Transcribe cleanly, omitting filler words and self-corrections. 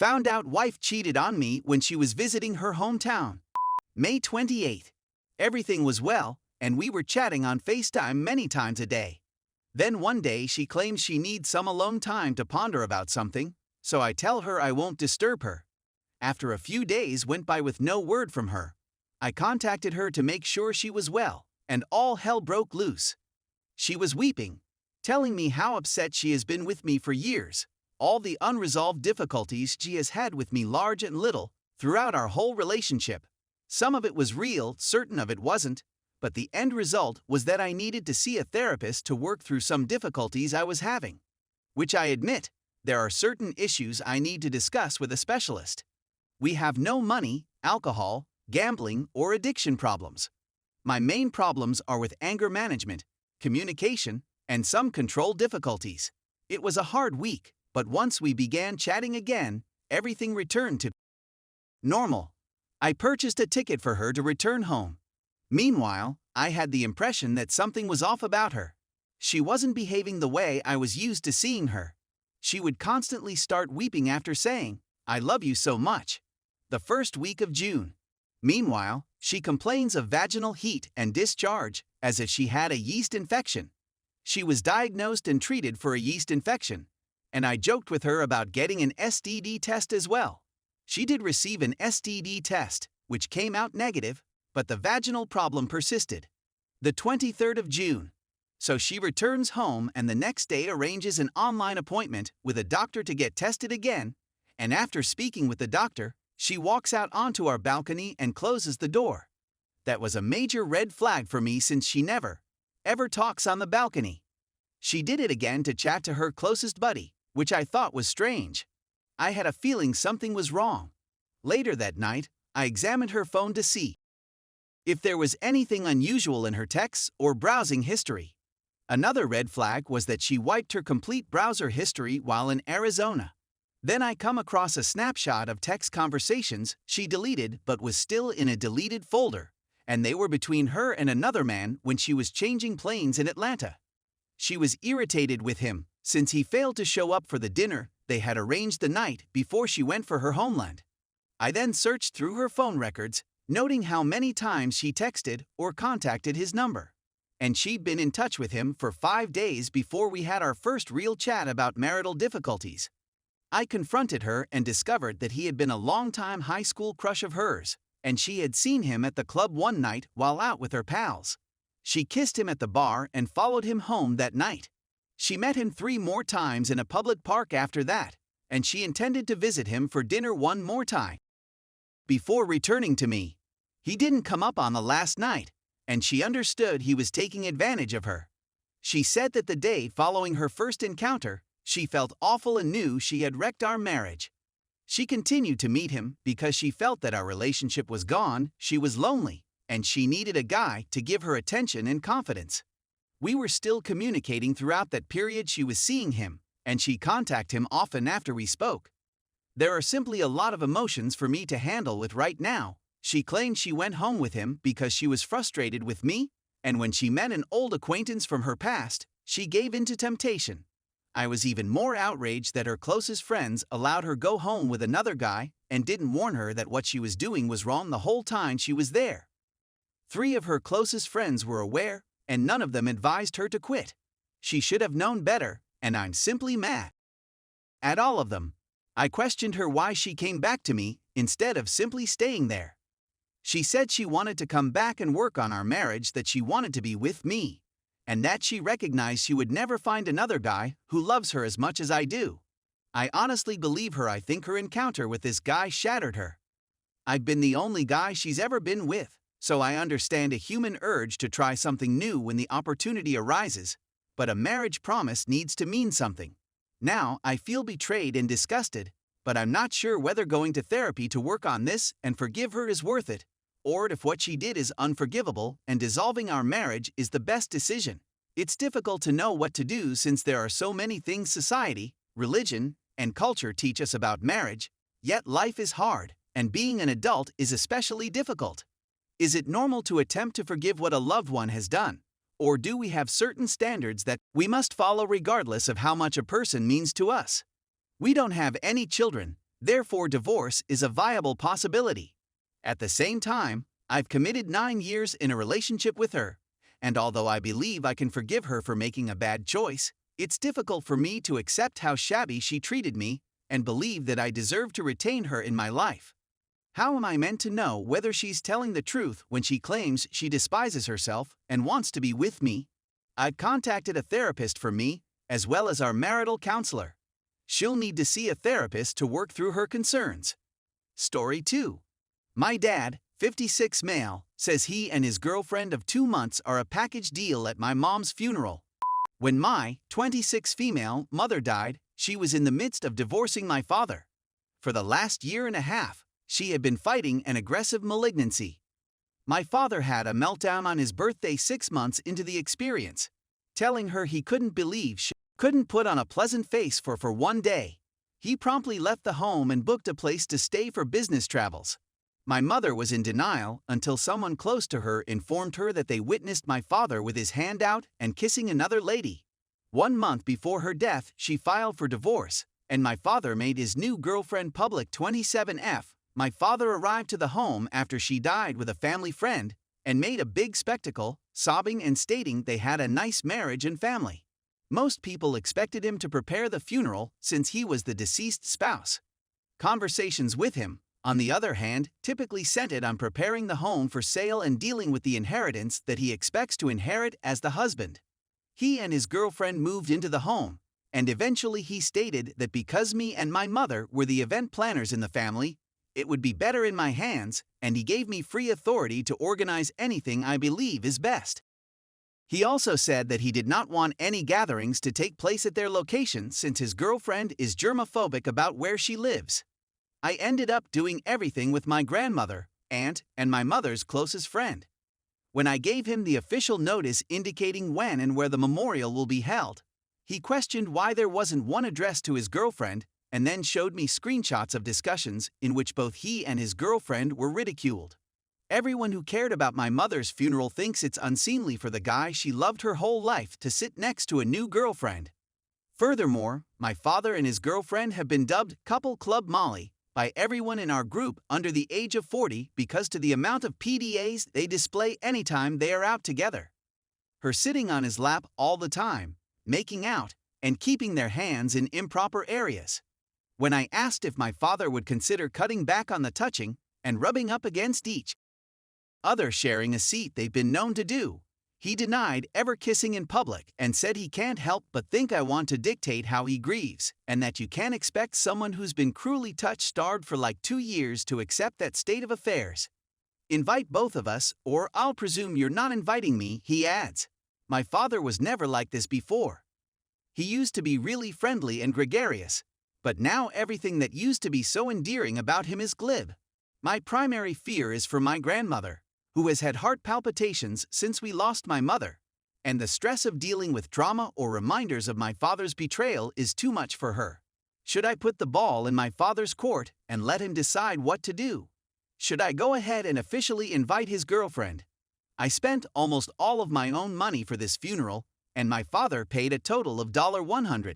Found out wife cheated on me when she was visiting her hometown. May 28. Everything was well, and we were chatting on FaceTime many times a day. Then one day she claims she needs some alone time to ponder about something, so I tell her I won't disturb her. After a few days went by with no word from her. I contacted her to make sure she was well, and all hell broke loose. She was weeping, telling me how upset she has been with me for years, all the unresolved difficulties she has had with me, large and little, throughout our whole relationship. Some of it was real, certain of it wasn't, but the end result was that I needed to see a therapist to work through some difficulties I was having. Which I admit, there are certain issues I need to discuss with a specialist. We have no money, alcohol, gambling, or addiction problems. My main problems are with anger management, communication, and some control difficulties. It was a hard week, but once we began chatting again, everything returned to normal. I purchased a ticket for her to return home. Meanwhile, I had the impression that something was off about her. She wasn't behaving the way I was used to seeing her. She would constantly start weeping after saying, "I love you so much." The first week of June. Meanwhile, she complains of vaginal heat and discharge, as if she had a yeast infection. She was diagnosed and treated for a yeast infection, and I joked with her about getting an STD test as well. She did receive an STD test, which came out negative, but the vaginal problem persisted. The 23rd of June. So she returns home and the next day arranges an online appointment with a doctor to get tested again, and after speaking with the doctor, she walks out onto our balcony and closes the door. That was a major red flag for me since she never, ever talks on the balcony. She did it again to chat to her closest buddy, which I thought was strange. I had a feeling something was wrong. Later that night, I examined her phone to see if there was anything unusual in her texts or browsing history. Another red flag was that she wiped her complete browser history while in Arizona. Then I come across a snapshot of text conversations she deleted but was still in a deleted folder, and they were between her and another man when she was changing planes in Atlanta. She was irritated with him since he failed to show up for the dinner they had arranged the night before she went for her homeland. I then searched through her phone records, noting how many times she texted or contacted his number. And she'd been in touch with him for 5 days before we had our first real chat about marital difficulties. I confronted her and discovered that he had been a longtime high school crush of hers, and she had seen him at the club one night while out with her pals. She kissed him at the bar and followed him home that night. She met him 3 more times in a public park after that, and she intended to visit him for dinner one more time before returning to me. He didn't come up on the last night, and she understood he was taking advantage of her. She said that the day following her first encounter, she felt awful and knew she had wrecked our marriage. She continued to meet him because she felt that our relationship was gone, she was lonely, and she needed a guy to give her attention and confidence. We were still communicating throughout that period she was seeing him, and she contacted him often after we spoke. There are simply a lot of emotions for me to handle with right now. She claimed she went home with him because she was frustrated with me, and when she met an old acquaintance from her past, she gave in to temptation. I was even more outraged that her closest friends allowed her go home with another guy and didn't warn her that what she was doing was wrong the whole time she was there. 3 of her closest friends were aware, and none of them advised her to quit. She should have known better, and I'm simply mad at all of them. I questioned her why she came back to me instead of simply staying there. She said she wanted to come back and work on our marriage, that she wanted to be with me, and that she recognized she would never find another guy who loves her as much as I do. I honestly believe her. I think her encounter with this guy shattered her. I've been the only guy she's ever been with, so I understand a human urge to try something new when the opportunity arises, but a marriage promise needs to mean something. Now I feel betrayed and disgusted, but I'm not sure whether going to therapy to work on this and forgive her is worth it, or if what she did is unforgivable and dissolving our marriage is the best decision. It's difficult to know what to do since there are so many things society, religion, and culture teach us about marriage, yet life is hard, and being an adult is especially difficult. Is it normal to attempt to forgive what a loved one has done? Or do we have certain standards that we must follow regardless of how much a person means to us? We don't have any children, Therefore, divorce is a viable possibility. At the same time, I've committed 9 years in a relationship with her, and although I believe I can forgive her for making a bad choice, it's difficult for me to accept how shabby she treated me and believe that I deserve to retain her in my life. How am I meant to know whether she's telling the truth when she claims she despises herself and wants to be with me? I've contacted a therapist for me, as well as our marital counselor. She'll need to see a therapist to work through her concerns. Story 2. My dad, 56 male, says he and his girlfriend of 2 months are a package deal at my mom's funeral. When my, 26 female, mother died, she was in the midst of divorcing my father. For the last year and a half, she had been fighting an aggressive malignancy. My father had a meltdown on his birthday 6 months into the experience, telling her he couldn't believe she couldn't put on a pleasant face for one day. He promptly left the home and booked a place to stay for business travels. My mother was in denial until someone close to her informed her that they witnessed my father with his hand out and kissing another lady. 1 month before her death, she filed for divorce, and my father made his new girlfriend public. 27F. My father arrived to the home after she died with a family friend and made a big spectacle, sobbing and stating they had a nice marriage and family. Most people expected him to prepare the funeral since he was the deceased spouse. Conversations with him, on the other hand, typically centered on preparing the home for sale and dealing with the inheritance that he expects to inherit as the husband. He and his girlfriend moved into the home, and eventually he stated that because me and my mother were the event planners in the family, it would be better in my hands, and he gave me free authority to organize anything I believe is best. He also said that he did not want any gatherings to take place at their location since his girlfriend is germophobic about where she lives. I ended up doing everything with my grandmother, aunt, and my mother's closest friend. When I gave him the official notice indicating when and where the memorial will be held, he questioned why there wasn't one addressed to his girlfriend, and then showed me screenshots of discussions in which both he and his girlfriend were ridiculed. Everyone who cared about my mother's funeral thinks it's unseemly for the guy she loved her whole life to sit next to a new girlfriend. Furthermore, my father and his girlfriend have been dubbed Couple Club Molly by everyone in our group under the age of 40 because to the amount of PDAs they display anytime they are out together. Her sitting on his lap all the time, making out, and keeping their hands in improper areas. When I asked if my father would consider cutting back on the touching and rubbing up against each other sharing a seat they've been known to do, he denied ever kissing in public and said he can't help but think I want to dictate how he grieves, and that you can't expect someone who's been cruelly starved for like 2 years to accept that state of affairs. Invite both of us, or I'll presume you're not inviting me, he adds. My father was never like this before. He used to be really friendly and gregarious, but now everything that used to be so endearing about him is glib. My primary fear is for my grandmother, who has had heart palpitations since we lost my mother, and the stress of dealing with trauma or reminders of my father's betrayal is too much for her. Should I put the ball in my father's court and let him decide what to do? Should I go ahead and officially invite his girlfriend? I spent almost all of my own money for this funeral, and my father paid a total of $100.